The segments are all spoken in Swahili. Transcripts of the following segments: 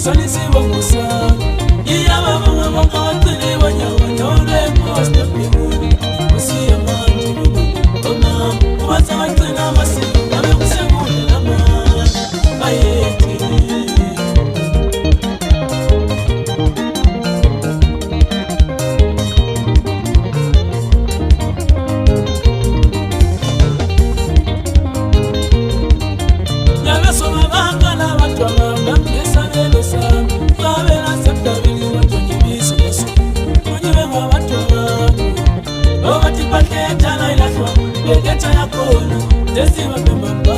Salisi wa Musa, iya mama mama tuli wanyawa nyole posta pimu, usiya manti mama, uwata tena masi, ame kusengule lama, ayeti. Begeta ya kono, tezi wa pembamba,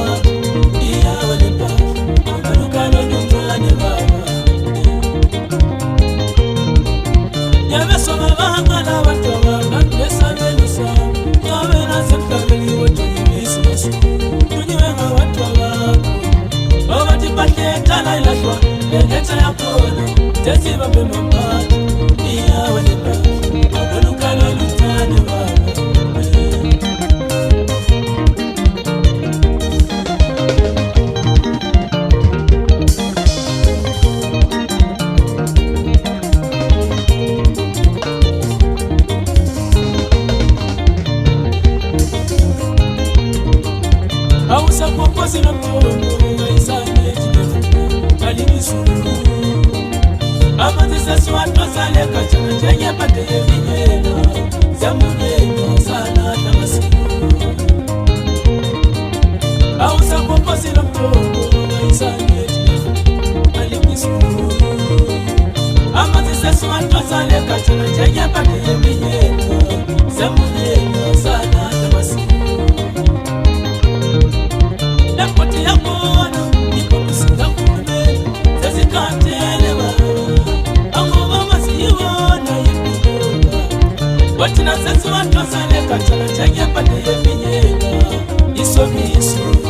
iya walipa, amalukano nyumbani baba. Yameso mabanga na watowa, nandesa venusa, yawe na zemkabili wotu yubisi wasu, tunyiwenga watowa. Obati paketa na ilashwa, begeta ya kono, tezi wa pembamba, iya walipa, amalukano nyumbani baba. Ausa poposi na mtono, waisane jinefu, alinisuru. Amazisa suwato sale kachana, chenye pate vinyela, zamuneno sana tamasiru. Ausa poposi na mtono, waisane jinefu, alinisuru. Amazisa suwato sale kachana, chenye pate vinyela, zamuneno sana tamasiru. Napoti ya mwana, nipo kusinga kune, sezi kantelewa. Ango mama siwana yipikoga. Watina sezi watosale kachala, chanya pate ya vinyela, iso miso.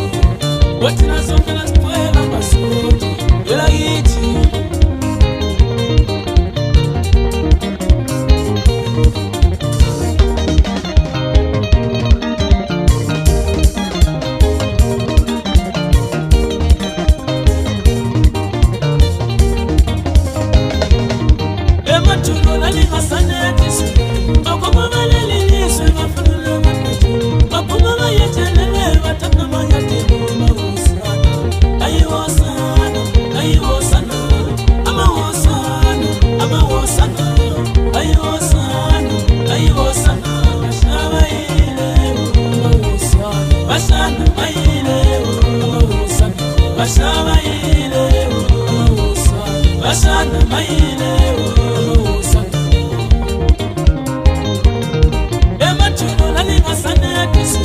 Watina sokela skwela masuti, yola iti. Basana maile usa Ema chuno nani masane kisu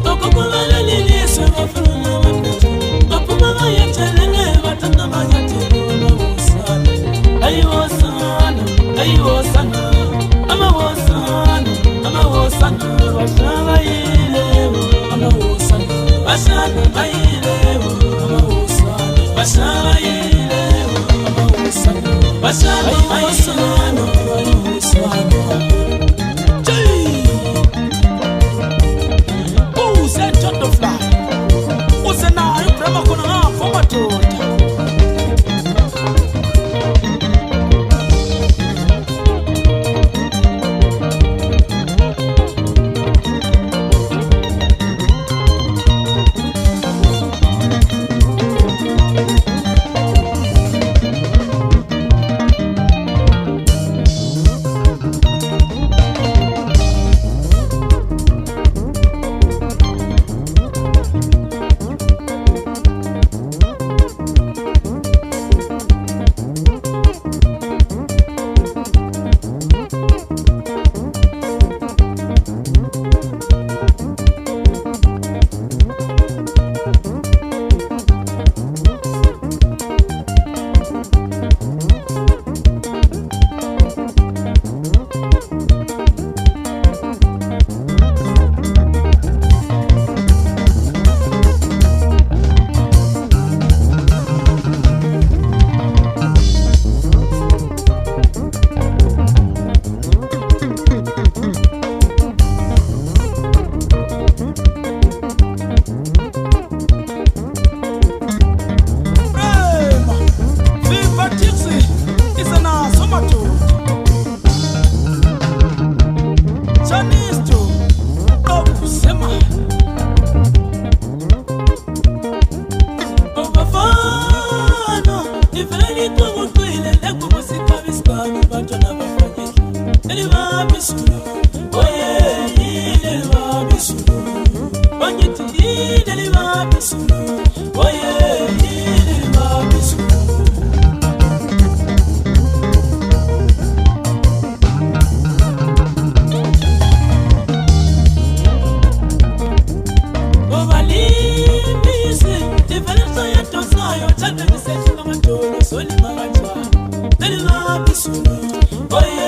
Toko kumale lilisu wafuruna wapetu Mapumama ya chelele watanda manyati Ama wosana Ama wosana Basana maile Ama wosana Basana maile Ama wosana Basana maile Basana maisano, Jay. Oh, c'est John the Fly. Oh, c'est na yo prema kono na formato. Chanisto kusema Obafano Nifeli kwa mkwile Leku musika vispani Bato na bafanyeki Eliva bisulu Oye Eliva bisulu Bangiti Eliva bisulu Oye Eliva bisulu Oye,